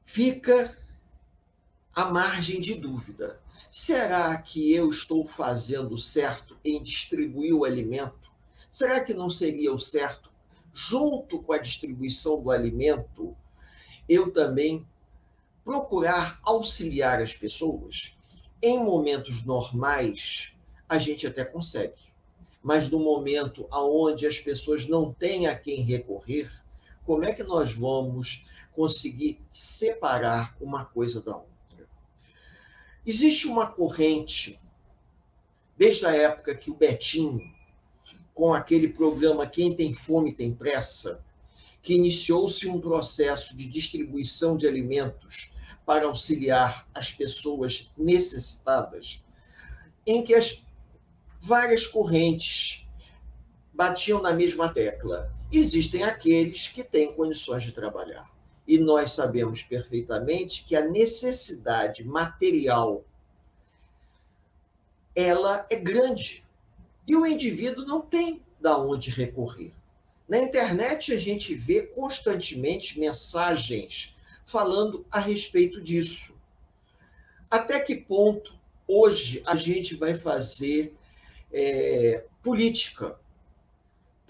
fica à margem de dúvida. Será que eu estou fazendo certo em distribuir o alimento? Será que não seria o certo, junto com a distribuição do alimento, eu também procurar auxiliar as pessoas? Em momentos normais, a gente até consegue. Mas no momento onde as pessoas não têm a quem recorrer, como é que nós vamos conseguir separar uma coisa da outra? Existe uma corrente, desde a época que o Betinho, com aquele programa Quem Tem Fome Tem Pressa, que iniciou-se um processo de distribuição de alimentos para auxiliar as pessoas necessitadas, em que as várias correntes batiam na mesma tecla. Existem aqueles que têm condições de trabalhar. E nós sabemos perfeitamente que a necessidade material, ela é grande. E o indivíduo não tem de onde recorrer. Na internet a gente vê constantemente mensagens falando a respeito disso. Até que ponto hoje a gente vai fazer política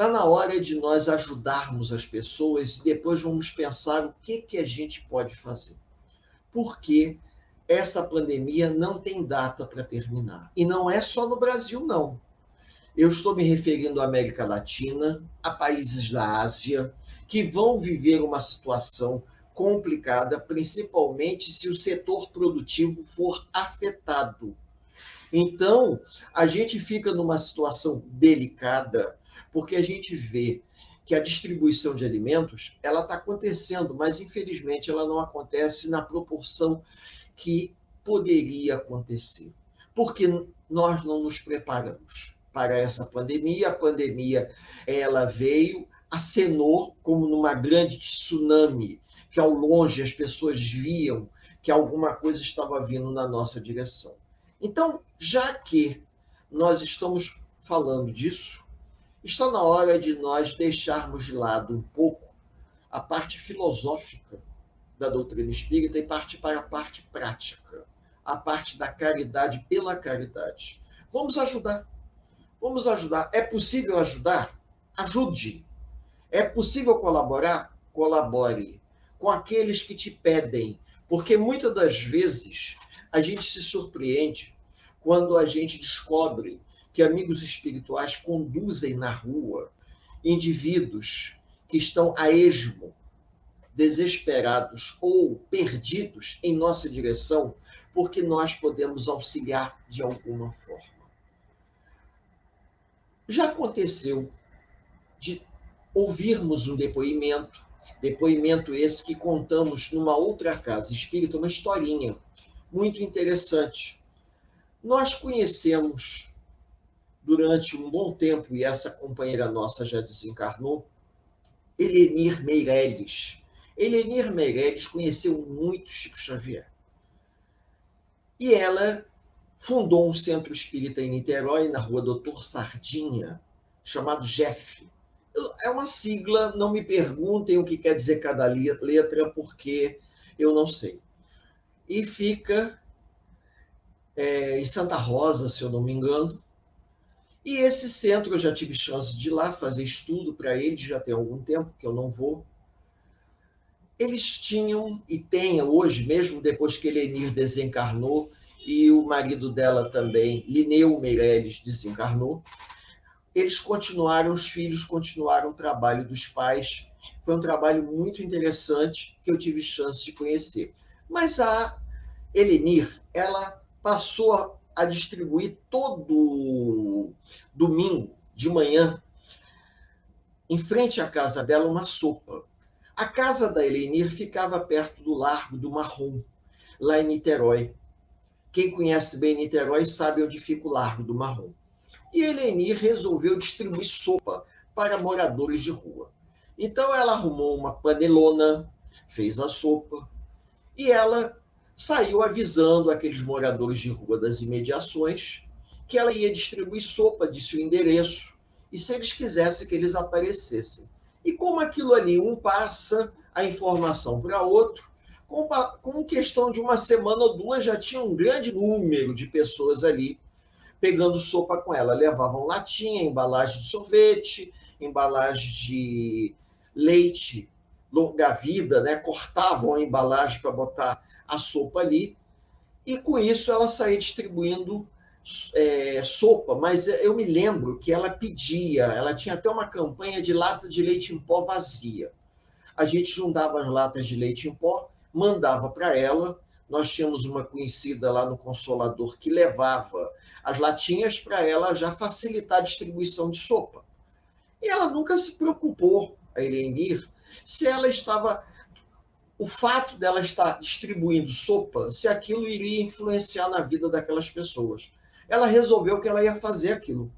Está na hora de nós ajudarmos as pessoas e depois vamos pensar o que a gente pode fazer. Porque essa pandemia não tem data para terminar. E não é só no Brasil, não. Eu estou me referindo à América Latina, a países da Ásia, que vão viver uma situação complicada, principalmente se o setor produtivo for afetado. Então, a gente fica numa situação delicada, porque a gente vê que a distribuição de alimentos ela está acontecendo, mas infelizmente ela não acontece na proporção que poderia acontecer, porque nós não nos preparamos para essa pandemia. A pandemia ela veio, acenou como numa grande tsunami, que ao longe as pessoas viam que alguma coisa estava vindo na nossa direção. Então, já que nós estamos falando disso, está na hora de nós deixarmos de lado um pouco a parte filosófica da doutrina espírita e partir para a parte prática, a parte da caridade pela caridade. Vamos ajudar. Vamos ajudar. É possível ajudar? Ajude. É possível colaborar? Colabore com aqueles que te pedem, porque muitas das vezes a gente se surpreende quando a gente descobre que amigos espirituais conduzem na rua indivíduos que estão a esmo, desesperados ou perdidos em nossa direção, porque nós podemos auxiliar de alguma forma. Já aconteceu de ouvirmos um depoimento esse que contamos numa outra casa espírita, uma historinha muito interessante. Nós conhecemos durante um bom tempo, e essa companheira nossa já desencarnou, Helenir Meirelles. Helenir Meirelles conheceu muito Chico Xavier. E ela fundou um centro espírita em Niterói, na rua Doutor Sardinha, chamado JEF. É uma sigla, não me perguntem o que quer dizer cada letra, porque eu não sei. E fica em Santa Rosa, se eu não me engano. E esse centro, eu já tive chance de ir lá fazer estudo para eles, já tem algum tempo que eu não vou. Eles tinham, e têm hoje, mesmo depois que Helenir desencarnou, e o marido dela também, Lineu Meirelles, desencarnou, eles continuaram, os filhos continuaram o trabalho dos pais. Foi um trabalho muito interessante que eu tive chance de conhecer. Mas a Helenir, ela passou a distribuir todo domingo de manhã, em frente à casa dela, uma sopa. A casa da Helenir ficava perto do Largo do Marrom, lá em Niterói. Quem conhece bem Niterói sabe onde fica o Largo do Marrom. E Helenir resolveu distribuir sopa para moradores de rua. Então ela arrumou uma panelona, fez a sopa, e ela saiu avisando aqueles moradores de rua das imediações que ela ia distribuir sopa, disse o endereço, e se eles quisessem que eles aparecessem. E como aquilo ali, um passa a informação para outro, com questão de uma semana ou duas, já tinha um grande número de pessoas ali pegando sopa com ela. Levavam latinha, embalagem de sorvete, embalagem de leite longa-vida, né? Cortavam a embalagem para botar a sopa ali, e com isso ela saía distribuindo sopa. Mas eu me lembro que ela pedia, ela tinha até uma campanha de lata de leite em pó vazia. A gente juntava as latas de leite em pó, mandava para ela. Nós tínhamos uma conhecida lá no Consolador que levava as latinhas para ela já facilitar a distribuição de sopa. E ela nunca se preocupou, a Helenir, se ela estava... O fato dela estar distribuindo sopa, se aquilo iria influenciar na vida daquelas pessoas. Ela resolveu que ela ia fazer aquilo.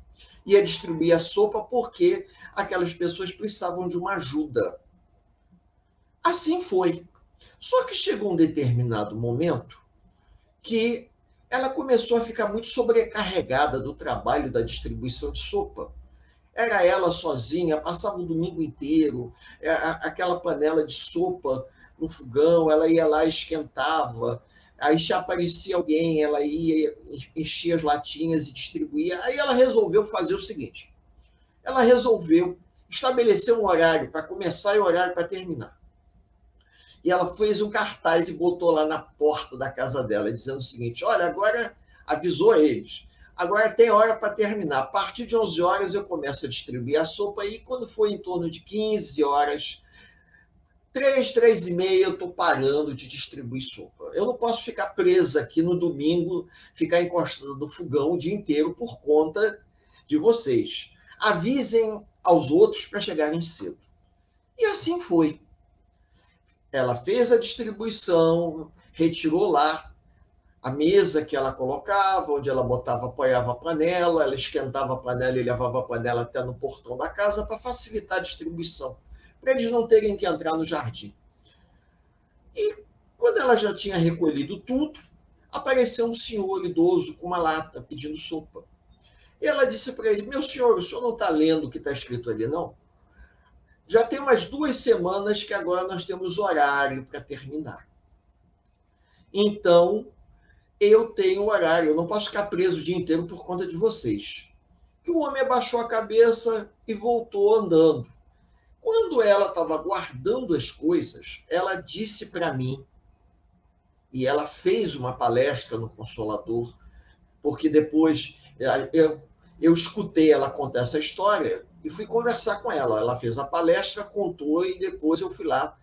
Ia distribuir a sopa porque aquelas pessoas precisavam de uma ajuda. Assim foi. Só que chegou um determinado momento que ela começou a ficar muito sobrecarregada do trabalho da distribuição de sopa. Era ela sozinha, passava o domingo inteiro, aquela panela de sopa no fogão, ela ia lá, esquentava, aí já aparecia alguém, ela ia, enchia as latinhas e distribuía. Aí ela resolveu fazer o seguinte, ela resolveu estabeleceu um horário para começar e um horário para terminar. E ela fez um cartaz e botou lá na porta da casa dela, dizendo o seguinte: olha, agora avisou a eles, agora tem hora para terminar. A partir de 11 horas eu começo a distribuir a sopa e quando for em torno de 15 horas, 3 e meia, eu estou parando de distribuir sopa. Eu não posso ficar presa aqui no domingo, ficar encostada no fogão o dia inteiro por conta de vocês. Avisem aos outros para chegarem cedo. E assim foi. Ela fez a distribuição, retirou lá a mesa que ela colocava, onde ela botava, apoiava a panela, ela esquentava a panela e levava a panela até no portão da casa para facilitar a distribuição, para eles não terem que entrar no jardim. E quando ela já tinha recolhido tudo, apareceu um senhor idoso com uma lata pedindo sopa. E ela disse para ele: meu senhor, o senhor não está lendo o que está escrito ali, não? Já tem umas 2 semanas que agora nós temos horário para terminar. Então, eu tenho horário, eu não posso ficar preso o dia inteiro por conta de vocês. Que o homem abaixou a cabeça e voltou andando. Quando ela estava guardando as coisas, ela disse para mim, e ela fez uma palestra no Consolador, porque depois eu escutei ela contar essa história e fui conversar com ela. Ela fez a palestra, contou e depois eu fui lá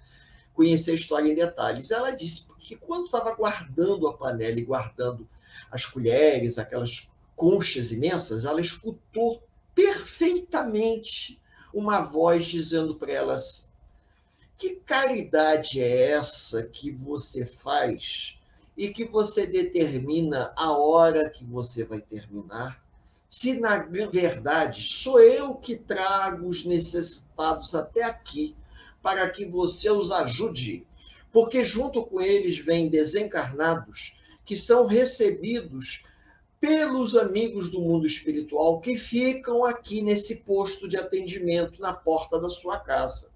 conhecer a história em detalhes. Ela disse que quando estava guardando a panela e guardando as colheres, aquelas conchas imensas, ela escutou perfeitamente uma voz dizendo para elas: que caridade é essa que você faz e que você determina a hora que você vai terminar, se na verdade sou eu que trago os necessitados até aqui para que você os ajude, porque junto com eles vêm desencarnados que são recebidos pelos amigos do mundo espiritual que ficam aqui nesse posto de atendimento na porta da sua casa.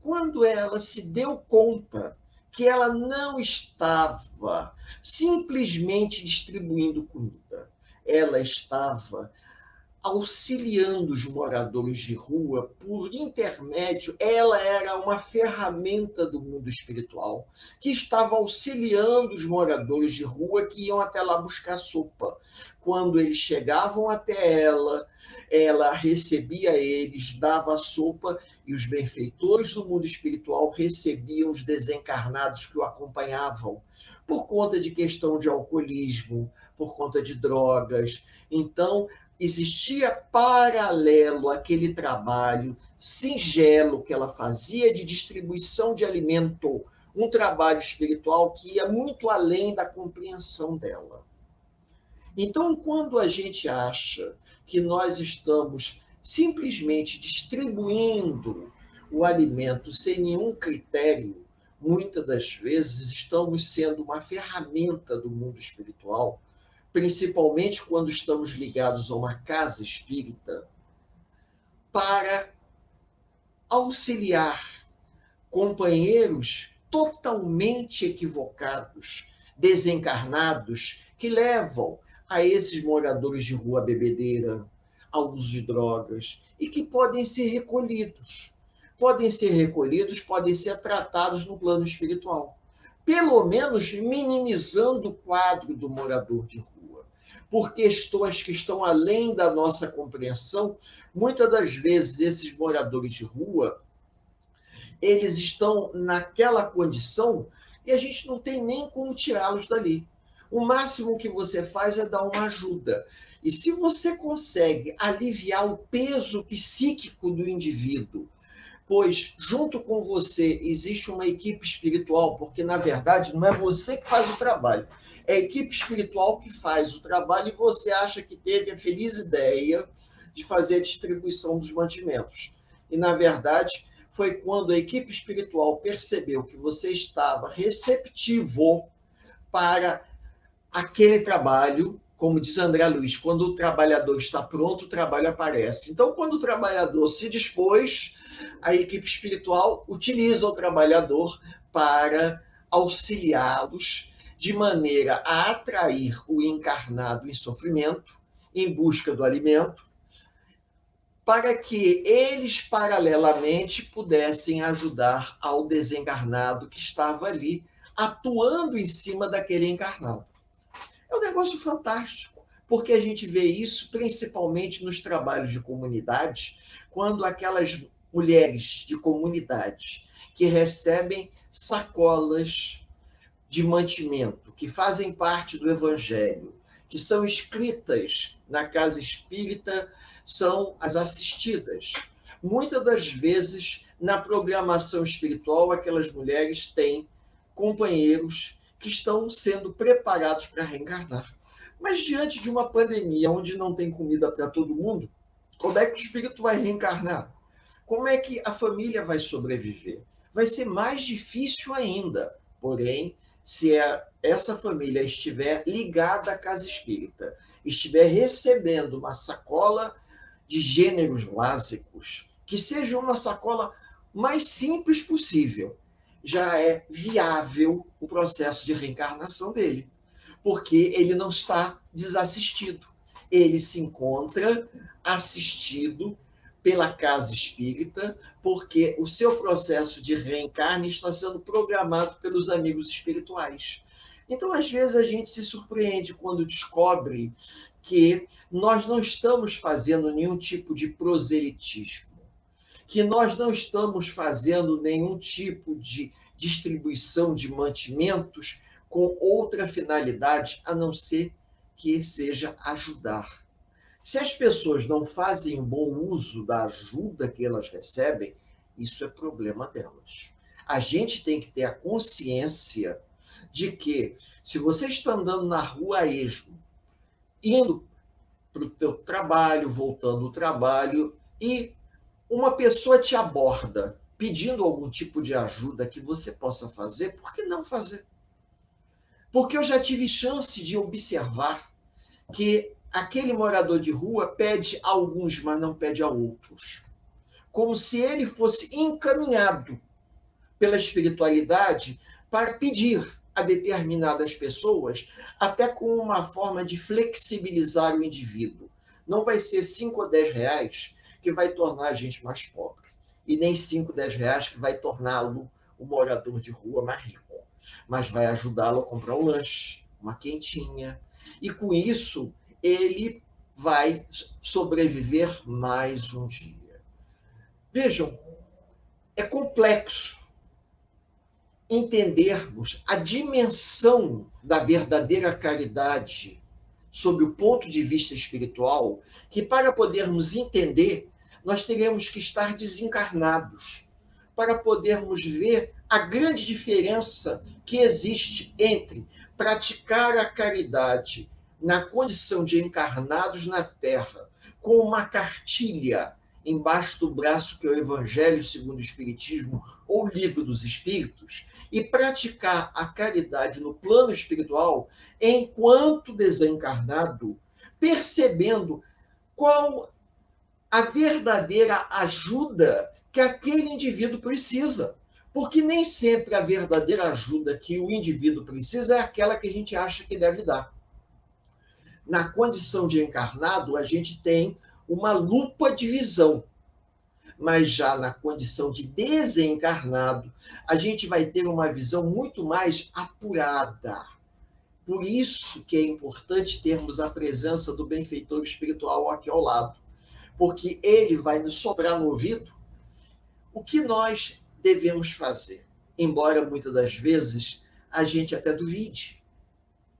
Quando ela se deu conta que ela não estava simplesmente distribuindo comida, ela estava auxiliando os moradores de rua por intermédio, ela era uma ferramenta do mundo espiritual que estava auxiliando os moradores de rua que iam até lá buscar sopa. Quando eles chegavam até ela recebia eles, dava a sopa e os benfeitores do mundo espiritual recebiam os desencarnados que o acompanhavam por conta de questão de alcoolismo, por conta de drogas. Então, existia paralelo àquele trabalho singelo que ela fazia de distribuição de alimento, um trabalho espiritual que ia muito além da compreensão dela. Então, quando a gente acha que nós estamos simplesmente distribuindo o alimento sem nenhum critério, muitas das vezes estamos sendo uma ferramenta do mundo espiritual, principalmente quando estamos ligados a uma casa espírita, para auxiliar companheiros totalmente equivocados, desencarnados, que levam a esses moradores de rua bebedeira, ao uso de drogas, e que podem ser recolhidos. Podem ser recolhidos, podem ser tratados no plano espiritual. Pelo menos minimizando o quadro do morador de rua. Por questões que estão além da nossa compreensão, muitas das vezes esses moradores de rua, eles estão naquela condição e a gente não tem nem como tirá-los dali. O máximo que você faz é dar uma ajuda. E se você consegue aliviar o peso psíquico do indivíduo, pois junto com você existe uma equipe espiritual, porque na verdade não é você que faz o trabalho, é a equipe espiritual que faz o trabalho e você acha que teve a feliz ideia de fazer a distribuição dos mantimentos. E na verdade foi quando a equipe espiritual percebeu que você estava receptivo para aquele trabalho, como diz André Luiz, quando o trabalhador está pronto, o trabalho aparece. Então, quando o trabalhador se dispôs, a equipe espiritual utiliza o trabalhador para auxiliá-los de maneira a atrair o encarnado em sofrimento, em busca do alimento, para que eles, paralelamente, pudessem ajudar ao desencarnado que estava ali, atuando em cima daquele encarnado. É um negócio fantástico, porque a gente vê isso principalmente nos trabalhos de comunidade, quando aquelas mulheres de comunidade que recebem sacolas de mantimento, que fazem parte do Evangelho, que são inscritas na casa espírita, são as assistidas. Muitas das vezes, na programação espiritual, aquelas mulheres têm companheiros que estão sendo preparados para reencarnar. Mas diante de uma pandemia onde não tem comida para todo mundo, como é que o espírito vai reencarnar? Como é que a família vai sobreviver? Vai ser mais difícil ainda. Porém, se essa família estiver ligada à casa espírita, estiver recebendo uma sacola de gêneros básicos, que seja uma sacola mais simples possível, já é viável o processo de reencarnação dele, porque ele não está desassistido. Ele se encontra assistido pela casa espírita, porque o seu processo de reencarne está sendo programado pelos amigos espirituais. Então, às vezes, a gente se surpreende quando descobre que nós não estamos fazendo nenhum tipo de proselitismo, que nós não estamos fazendo nenhum tipo de distribuição de mantimentos com outra finalidade, a não ser que seja ajudar. Se as pessoas não fazem um bom uso da ajuda que elas recebem, isso é problema delas. A gente tem que ter a consciência de que, se você está andando na rua a esmo, indo para o teu trabalho, voltando do trabalho, e uma pessoa te aborda pedindo algum tipo de ajuda que você possa fazer, por que não fazer? Porque eu já tive chance de observar que aquele morador de rua pede a alguns, mas não pede a outros. Como se ele fosse encaminhado pela espiritualidade para pedir a determinadas pessoas, até com uma forma de flexibilizar o indivíduo. Não vai ser 5 ou 10 reais que vai tornar a gente mais pobre, e nem 5, 10 reais que vai torná-lo o morador de rua mais rico, mas vai ajudá-lo a comprar um lanche, uma quentinha, e com isso ele vai sobreviver mais um dia. Vejam, é complexo entendermos a dimensão da verdadeira caridade sob o ponto de vista espiritual, que para podermos entender, nós teremos que estar desencarnados, para podermos ver a grande diferença que existe entre praticar a caridade na condição de encarnados na Terra, com uma cartilha embaixo do braço, que é o Evangelho segundo o Espiritismo, ou o Livro dos Espíritos, e praticar a caridade no plano espiritual enquanto desencarnado, percebendo qual a verdadeira ajuda que aquele indivíduo precisa. Porque nem sempre a verdadeira ajuda que o indivíduo precisa é aquela que a gente acha que deve dar. Na condição de encarnado, a gente tem uma lupa de visão. Mas já na condição de desencarnado, a gente vai ter uma visão muito mais apurada. Por isso que é importante termos a presença do benfeitor espiritual aqui ao lado, porque ele vai nos soprar no ouvido o que nós devemos fazer. Embora muitas das vezes a gente até duvide.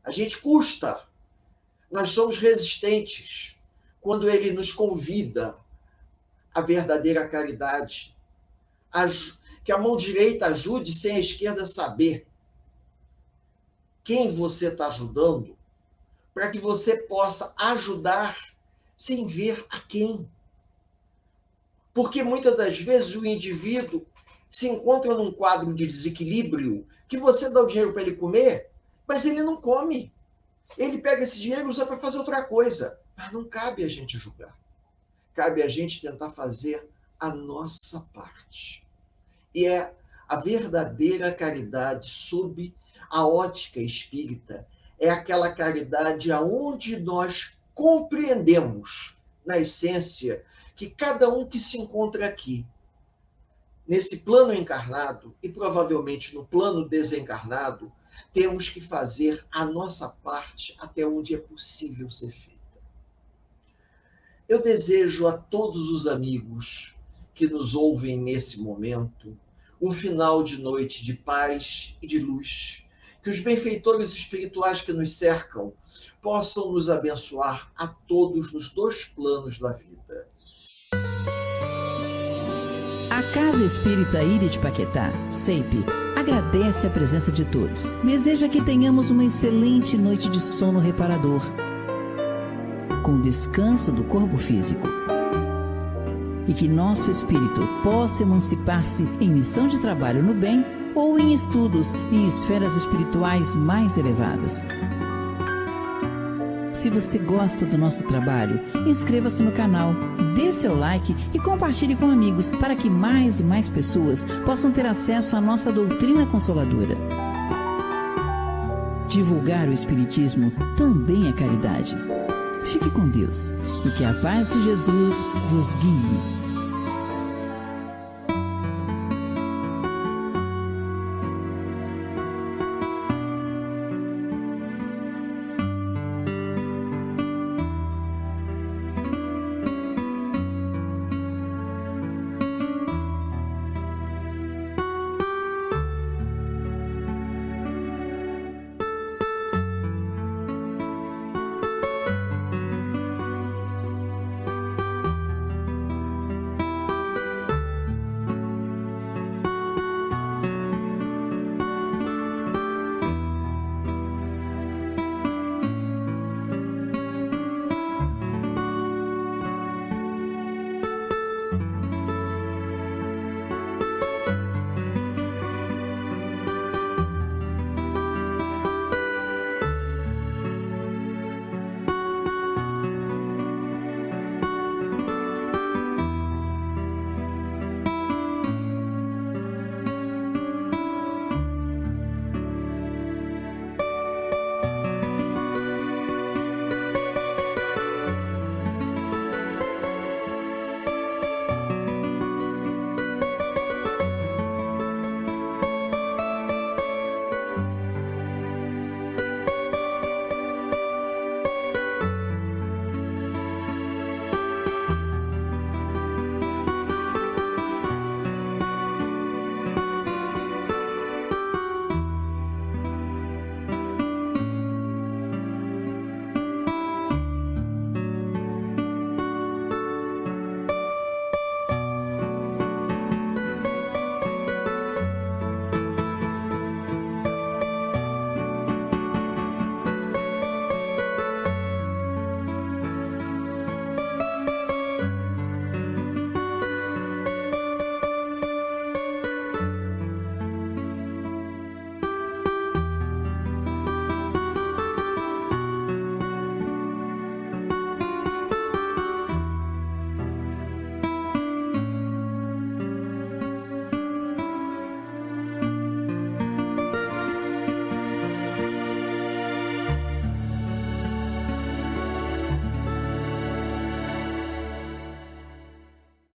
A gente custa. Nós somos resistentes quando ele nos convida à verdadeira caridade. Que a mão direita ajude sem a esquerda saber quem você está ajudando, para que você possa ajudar sem ver a quem. Porque muitas das vezes o indivíduo se encontra num quadro de desequilíbrio que você dá o dinheiro para ele comer, mas ele não come. Ele pega esse dinheiro e usa para fazer outra coisa. Mas não cabe a gente julgar. Cabe a gente tentar fazer a nossa parte. E é a verdadeira caridade sob a ótica espírita. É aquela caridade aonde nós compreendemos, na essência, que cada um que se encontra aqui, nesse plano encarnado e provavelmente no plano desencarnado, temos que fazer a nossa parte até onde é possível ser feita. Eu desejo a todos os amigos que nos ouvem nesse momento um final de noite de paz e de luz, que os benfeitores espirituais que nos cercam possam nos abençoar a todos nos dois planos da vida. A Casa Espírita Ilha de Paquetá, CEIP, agradece a presença de todos. Deseja que tenhamos uma excelente noite de sono reparador, com descanso do corpo físico. E que nosso espírito possa emancipar-se em missão de trabalho no bem ou em estudos em esferas espirituais mais elevadas. Se você gosta do nosso trabalho, inscreva-se no canal, dê seu like e compartilhe com amigos para que mais e mais pessoas possam ter acesso à nossa doutrina consoladora. Divulgar o Espiritismo também é caridade. Fique com Deus e que a paz de Jesus vos guie.